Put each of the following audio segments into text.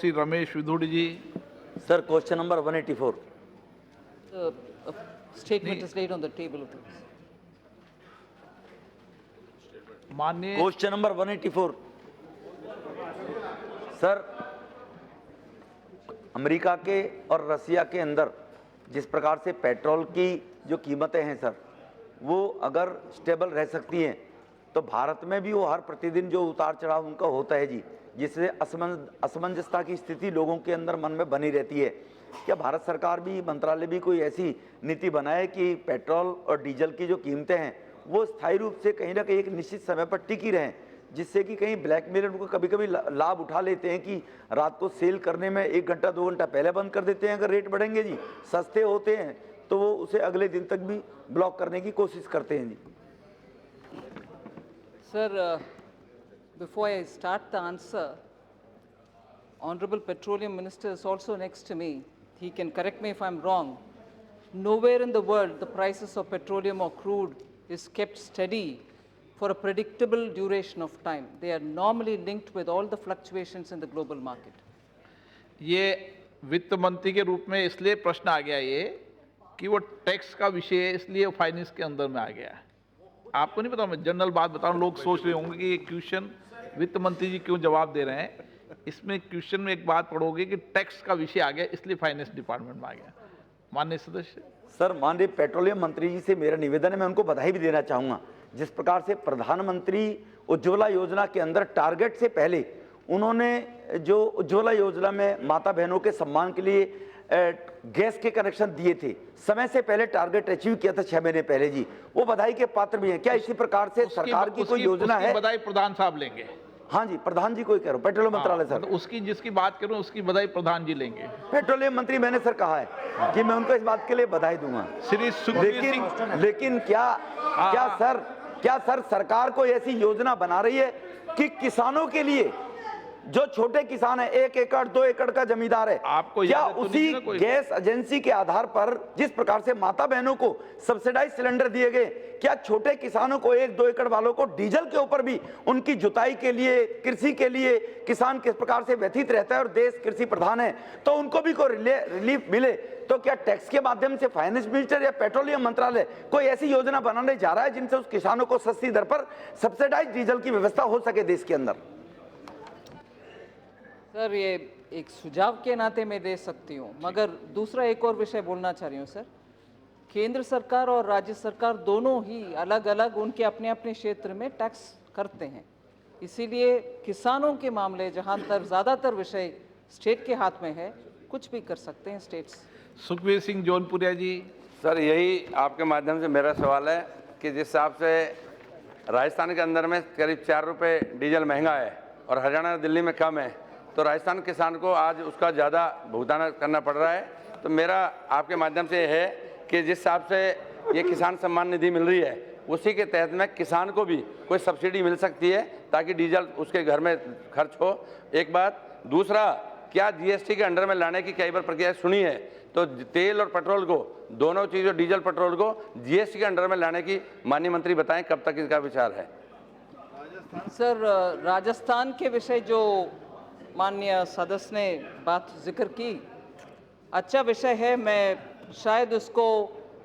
श्री रमेश विधुड़ी ji. Sir question number 184। The statement is laid on the table of the. माननीय question number 184। Sir, America के और रसिया के अंदर जिस प्रकार से पेट्रोल की जो कीमतें हैं सर, वो अगर स्टेबल रह सकती हैं तो भारत में भी वो हर प्रतिदिन जो उतार चढ़ाव उनका होता है जी, जिससे असमंजसता की स्थिति लोगों के अंदर मन में बनी रहती है। क्या भारत सरकार भी, मंत्रालय भी कोई ऐसी नीति बनाए कि पेट्रोल और डीजल की जो कीमतें हैं वो स्थायी रूप से कहीं ना कहीं एक निश्चित समय पर टिकी रहें, जिससे कि कहीं ब्लैकमेलर उनको कभी कभी लाभ उठा लेते हैं कि रात को सेल करने में 1 घंटा 2 घंटा पहले बंद कर देते हैं, अगर रेट बढ़ेंगे जी, सस्ते होते हैं तो वो उसे अगले दिन तक भी ब्लॉक करने की कोशिश करते हैं जी। Sir, before I start the answer, Honorable Petroleum Minister is also next to me. He can correct me if I'm wrong. Nowhere in the world the prices of petroleum or crude is kept steady for a predictable duration of time. They are normally linked with all the fluctuations in the global market. ये वित्त मंत्री के रूप में इसलिए प्रश्न आ गया ये कि वो टैक्स का विषय है, इसलिए फाइनेंस के अंदर में आ गया है। आपको नहीं पता, मैं जनरल बात बता रहा हूँ, लोग सोच रहे होंगे कि ये क्वेश्चन वित्त मंत्री जी क्यों जवाब दे रहे हैं। इसमें क्वेश्चन में एक बात पढ़ोगे कि टैक्स का विषय आ गया, इसलिए फाइनेंस डिपार्टमेंट में आ गया। माननीय सदस्य सर, माननीय पेट्रोलियम मंत्री जी से मेरा निवेदन है, मैं उनको बधाई भी देना चाहूँगा। जिस प्रकार से प्रधानमंत्री उज्ज्वला योजना के अंदर टारगेट से पहले उन्होंने जो उज्ज्वला योजना में माता बहनों के सम्मान के लिए गैस के कनेक्शन दिए थे, समय से पहले टारगेट अचीव किया था 6 महीने पहले जी, वो बधाई के पात्र भी हैं। क्या इसी प्रकार से सरकार की कोई योजना है? बधाई प्रधान साहब लेंगे। हाँ जी, प्रधान जी को ही कह रहा हूँ, पेट्रोलियम मंत्रालय सर। तो उसकी जिसकी बात करूं उसकी बधाई प्रधान जी लेंगे। पेट्रोलियम मंत्री मैंने सर कहा है कि मैं उनको इस बात के लिए बधाई दूंगा। श्री सुखबीर सिंह, लेकिन क्या सर सरकार को ऐसी योजना बना रही है कि किसानों के लिए, जो छोटे किसान है, 1 एकड़ 2 एकड़ का जमींदार है, आपको क्या याद है तो उसी नहीं कोई? गैस एजेंसी के आधार पर जिस प्रकार से माता बहनों को सब्सिडाइज सिलेंडर दिए गए, क्या छोटे किसानों को 1-2 एकड़ वालों को डीजल के ऊपर भी उनकी जुताई के लिए, कृषि के लिए किसान किस प्रकार से व्यथित रहता है और देश कृषि प्रधान है, तो उनको भी कोई रिलीफ मिले? तो क्या टैक्स के माध्यम से फाइनेंस मिनिस्टर या पेट्रोलियम मंत्रालय कोई ऐसी योजना बनाने जा रहा है जिनसे उस किसानों को सस्ती दर पर सब्सिडाइज डीजल की व्यवस्था हो सके देश के अंदर? सर, ये एक सुझाव के नाते मैं दे सकती हूँ, मगर दूसरा एक और विषय बोलना चाह रही हूँ सर। केंद्र सरकार और राज्य सरकार दोनों ही अलग अलग उनके अपने अपने क्षेत्र में टैक्स करते हैं, इसीलिए किसानों के मामले जहाँ तक ज़्यादातर विषय स्टेट के हाथ में है, कुछ भी कर सकते हैं स्टेट्स। सुखबीर सिंह जौनपुरिया जी। सर, यही आपके माध्यम से मेरा सवाल है कि जिस हिसाब से राजस्थान के अंदर में करीब 4 रुपये डीजल महंगा है और हरियाणा दिल्ली में कम है, तो राजस्थान किसान को आज उसका ज़्यादा भुगतान करना पड़ रहा है। तो मेरा आपके माध्यम से है कि जिस हिसाब से ये किसान सम्मान निधि मिल रही है, उसी के तहत में किसान को भी कोई सब्सिडी मिल सकती है ताकि डीजल उसके घर में खर्च हो। एक बात। दूसरा, क्या जीएसटी के अंडर में लाने की कई बार प्रक्रिया सुनी है, तो तेल और पेट्रोल को, दोनों चीज़ों डीजल पेट्रोल को जीएसटी के अंडर में लाने की माननीय मंत्री बताएं कब तक इसका विचार है? सर, राजस्थान के विषय जो माननीय सदस्य ने बात जिक्र की, अच्छा विषय है। मैं शायद उसको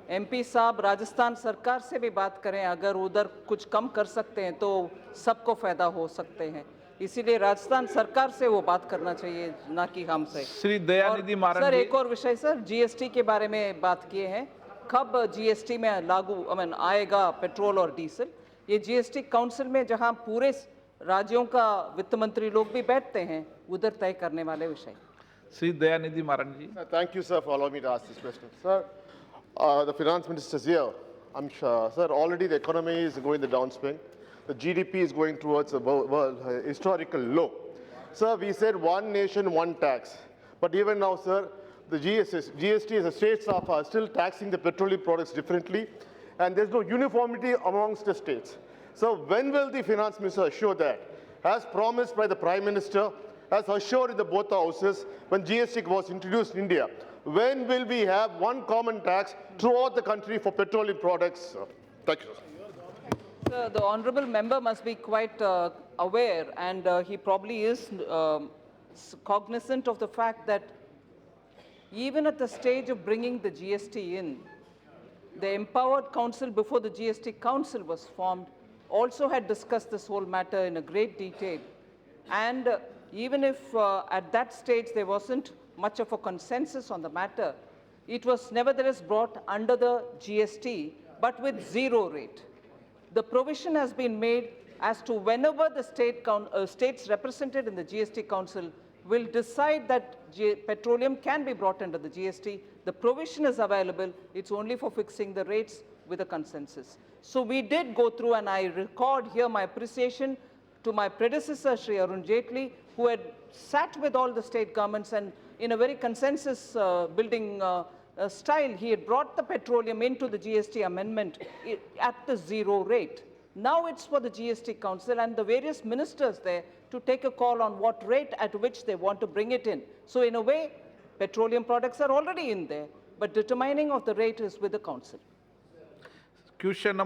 एमपी साहब राजस्थान सरकार से भी बात करें, अगर उधर कुछ कम कर सकते हैं तो सबको फायदा हो सकते हैं, इसीलिए राजस्थान सरकार से वो बात करना चाहिए, ना कि हमसे। श्री दयानिधि मारन सर, जी। एक और विषय सर, जीएसटी के बारे में बात किए हैं, कब जीएसटी में लागू आएगा पेट्रोल और डीजल? ये जीएसटी काउंसिल में जहां पूरे राज्यों का वित्त मंत्री लोग भी बैठते हैं, उधर तय करने वाले विषय। श्री दयानिधि मारन जी। Thank you, sir, for allowing me to ask this question. Sir, the finance minister is here. I'm sure, sir, already the economy is going the downswing. The GDP is going towards a world historical low. Sir, we said one nation, one tax. But even now, sir, the GST, the states are still taxing the petroleum products differently, and there's no uniformity amongst the states. So when will the finance minister assure that, as promised by the Prime Minister, as assured in the both houses when GST was introduced in India, when will we have one common tax throughout the country for petroleum products, sir? Thank you. Sir, the honorable member must be quite aware, and he probably is cognizant of the fact that even at the stage of bringing the GST in, the empowered council before the GST council was formed also had discussed this whole matter in a great detail. And even if at that stage there wasn't much of a consensus on the matter, it was nevertheless brought under the GST, but with zero rate. The provision has been made as to whenever the states represented in the GST council will decide that petroleum can be brought under the GST, the provision is available. It's only for fixing the rates with a consensus. So we did go through, and I record here my appreciation to my predecessor, Shri Arun Jaitley, who had sat with all the state governments and in a very consensus building style, he had brought the petroleum into the GST amendment at the zero rate. Now it's for the GST council and the various ministers there to take a call on what rate at which they want to bring it in. So in a way, petroleum products are already in there, but determining of the rate is with the council. Question number